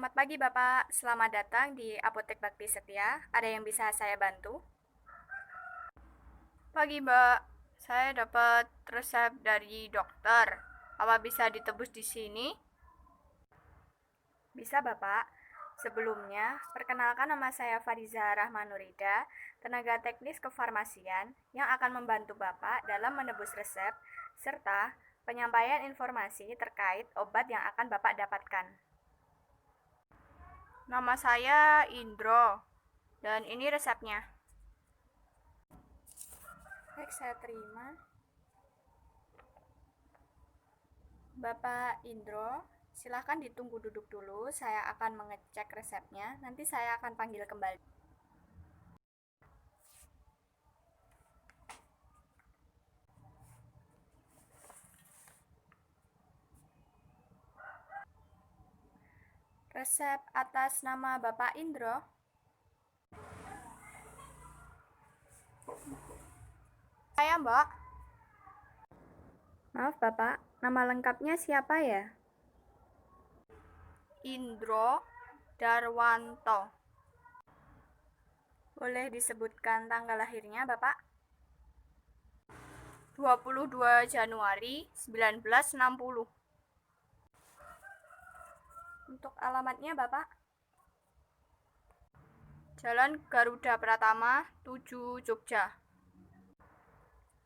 Selamat pagi Bapak, selamat datang di Apotek Bakti Setia. Ada yang bisa saya bantu? Pagi Mbak, saya dapat resep dari dokter. Apa bisa ditebus di sini? Bisa Bapak. Sebelumnya, perkenalkan nama saya Fariza Rahmanurida, tenaga teknis kefarmasian yang akan membantu Bapak dalam menebus resep serta penyampaian informasi terkait obat yang akan Bapak dapatkan. Nama saya Indro, dan ini resepnya. Baik, saya terima. Bapak Indro, silahkan ditunggu duduk dulu. Saya akan mengecek resepnya. Nanti saya akan panggil kembali. Resep atas nama Bapak Indro. Saya Mbak. Maaf Bapak, nama lengkapnya siapa ya? Indro Darwanto. Boleh disebutkan tanggal lahirnya Bapak? 22 Januari 1960. Untuk alamatnya Bapak? Jalan Garuda Pratama 7 Jogja.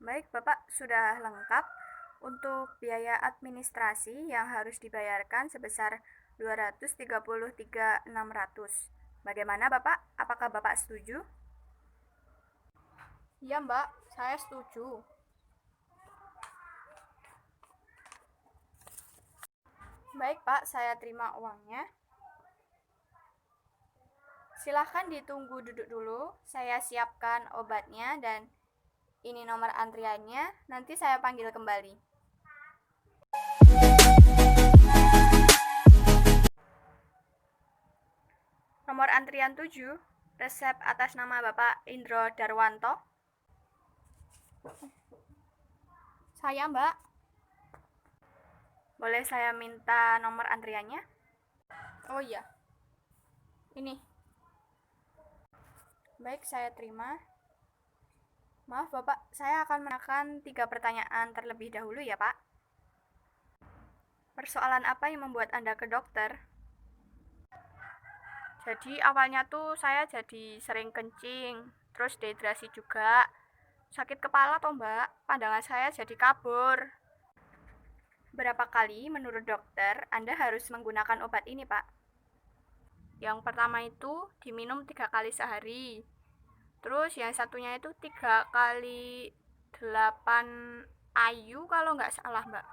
Baik Bapak, sudah lengkap. Untuk biaya administrasi yang harus dibayarkan sebesar 233.600. Bagaimana Bapak? Apakah Bapak setuju? Iya Mbak, saya setuju. Baik Pak, saya terima uangnya. Silahkan ditunggu duduk dulu, saya siapkan obatnya dan ini nomor antriannya, nanti saya panggil kembali. Nomor antrian 7, resep atas nama Bapak Indro Darwanto. Saya Mbak. Boleh saya minta nomor antriannya? Oh iya. Ini. Baik, saya terima. Maaf Bapak, saya akan menanyakan 3 pertanyaan terlebih dahulu ya Pak. Persoalan apa yang membuat Anda ke dokter? Jadi awalnya tuh saya jadi sering kencing, terus dehidrasi juga. Sakit kepala toh Mbak, pandangan saya jadi kabur. Berapa kali menurut dokter Anda harus menggunakan obat ini Pak? Yang pertama itu diminum 3 kali sehari. Terus yang satunya itu 3 kali 8 IU kalau nggak salah Mbak.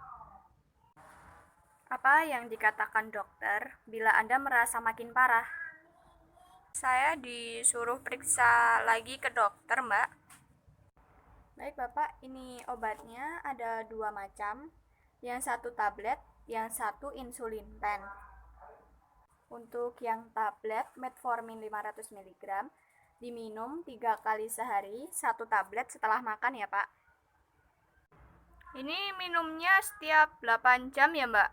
Apa yang dikatakan dokter bila Anda merasa makin parah? Saya disuruh periksa lagi ke dokter Mbak. Baik Bapak, ini obatnya ada 2 macam. Yang satu tablet, yang satu insulin pen. Untuk yang tablet metformin 500 mg diminum 3 kali sehari, 1 tablet setelah makan ya Pak. Ini minumnya setiap 8 jam ya Mbak?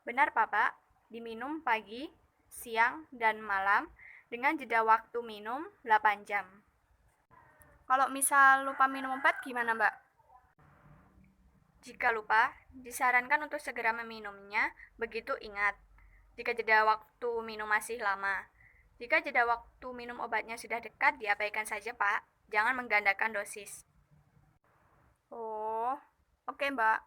Benar Pak, diminum pagi, siang, dan malam dengan jeda waktu minum 8 jam. Kalau misal lupa minum obat gimana Mbak? Jika lupa, disarankan untuk segera meminumnya, begitu ingat. Jika jeda waktu minum masih lama. Jika jeda waktu minum obatnya sudah dekat, diabaikan saja Pak. Jangan menggandakan dosis. Oh, oke Mbak.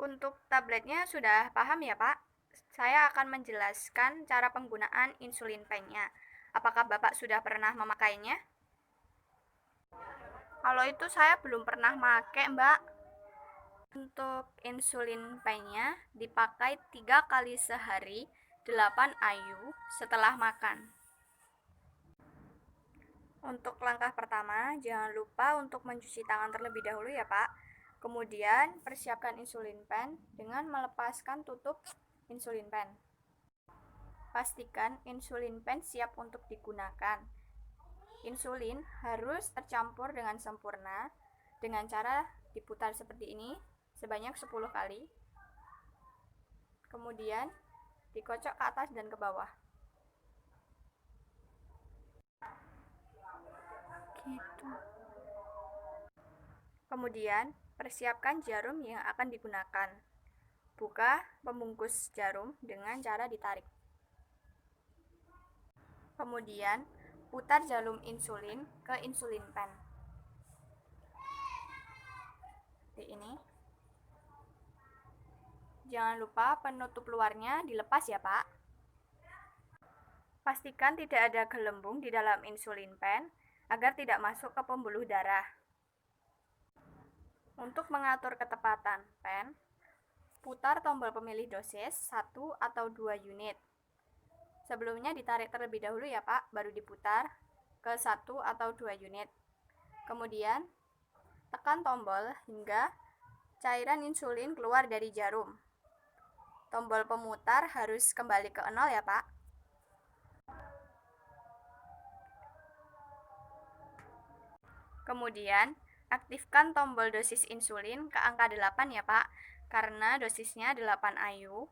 Untuk tabletnya sudah paham ya Pak? Saya akan menjelaskan cara penggunaan insulin pen-nya. Apakah Bapak sudah pernah memakainya? Kalau itu saya belum pernah pakai Mbak. Untuk insulin pen-nya dipakai 3 kali sehari 8 IU setelah makan. Untuk langkah pertama, jangan lupa untuk mencuci tangan terlebih dahulu ya Pak. Kemudian, persiapkan insulin pen dengan melepaskan tutup insulin pen. Pastikan insulin pen siap untuk digunakan. Insulin harus tercampur dengan sempurna dengan cara diputar seperti ini sebanyak 10 kali. Kemudian dikocok ke atas dan ke bawah. Gitu. Kemudian, persiapkan jarum yang akan digunakan. Buka pembungkus jarum dengan cara ditarik. Kemudian, putar jarum insulin ke insulin pen. Seperti ini. Jangan lupa penutup luarnya dilepas ya, Pak. Pastikan tidak ada gelembung di dalam insulin pen agar tidak masuk ke pembuluh darah. Untuk mengatur ketepatan pen, putar tombol pemilih dosis 1 atau 2 unit. Sebelumnya ditarik terlebih dahulu ya Pak, baru diputar ke 1 atau 2 unit. Kemudian, tekan tombol hingga cairan insulin keluar dari jarum. Tombol pemutar harus kembali ke 0 ya Pak. Kemudian, aktifkan tombol dosis insulin ke angka 8 ya Pak, karena dosisnya 8 IU.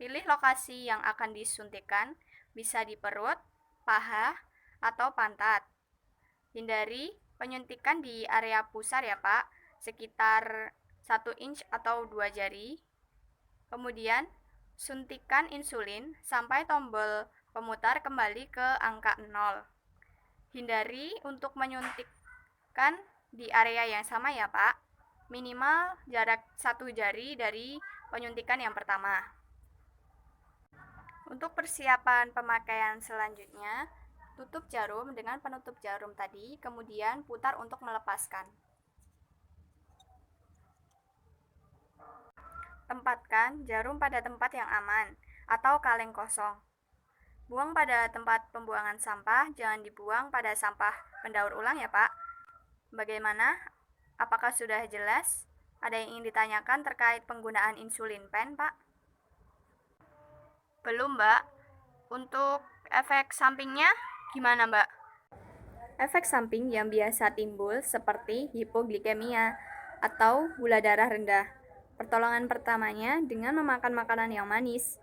Pilih lokasi yang akan disuntikan, bisa di perut, paha, atau pantat. Hindari penyuntikan di area pusar ya Pak, sekitar 1 inch atau 2 jari. Kemudian, suntikan insulin sampai tombol pemutar kembali ke angka 0. Hindari untuk menyuntikkan di area yang sama ya Pak, minimal jarak 1 jari dari penyuntikan yang pertama. Untuk persiapan pemakaian selanjutnya, tutup jarum dengan penutup jarum tadi, kemudian putar untuk melepaskan. Tempatkan jarum pada tempat yang aman atau kaleng kosong. Buang pada tempat pembuangan sampah, jangan dibuang pada sampah pendaur ulang ya Pak. Bagaimana? Apakah sudah jelas? Ada yang ingin ditanyakan terkait penggunaan insulin pen, Pak? Belum, Mbak. Untuk efek sampingnya gimana, Mbak? Efek samping yang biasa timbul seperti hipoglikemia atau gula darah rendah. Pertolongan pertamanya dengan memakan makanan yang manis.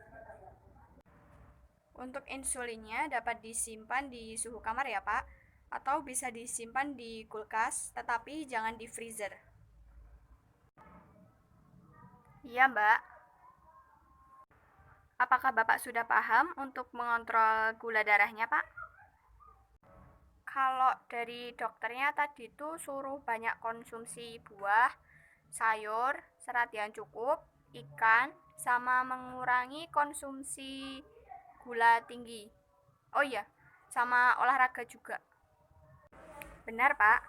Untuk insulinnya dapat disimpan di suhu kamar ya Pak, atau bisa disimpan di kulkas, tetapi jangan di freezer. Iya Mbak. Apakah Bapak sudah paham untuk mengontrol gula darahnya Pak? Kalau dari dokternya tadi tuh suruh banyak konsumsi buah, sayur, serat yang cukup, ikan, sama mengurangi konsumsi gula tinggi. Oh iya, sama olahraga juga. Benar, Pak.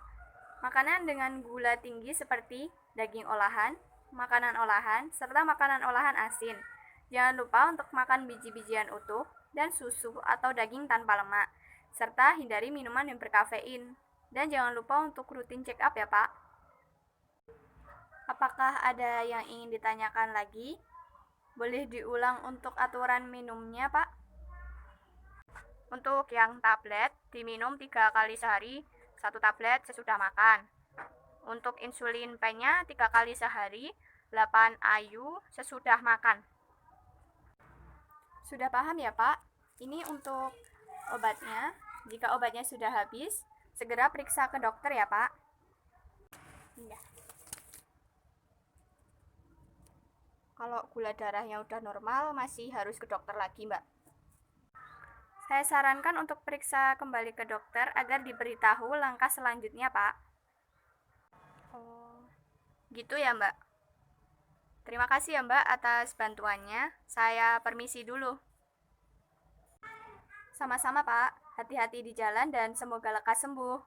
Makanan dengan gula tinggi seperti daging olahan, makanan olahan, serta makanan olahan asin. Jangan lupa untuk makan biji-bijian utuh dan susu atau daging tanpa lemak, serta hindari minuman yang berkafein. Dan jangan lupa untuk rutin check up ya, Pak. Apakah ada yang ingin ditanyakan lagi? Boleh diulang untuk aturan minumnya, Pak? Untuk yang tablet, diminum 3 kali sehari, 1 tablet sesudah makan. Untuk insulin pennya 3 kali sehari, 8 IU sesudah makan. Sudah paham ya, Pak? Ini untuk obatnya. Jika obatnya sudah habis, segera periksa ke dokter ya, Pak. Iya. Kalau gula darahnya udah normal, masih harus ke dokter lagi, Mbak. Saya sarankan untuk periksa kembali ke dokter agar diberitahu langkah selanjutnya, Pak. Oh, gitu ya, Mbak. Terima kasih ya, Mbak, atas bantuannya. Saya permisi dulu. Sama-sama, Pak. Hati-hati di jalan dan semoga lekas sembuh.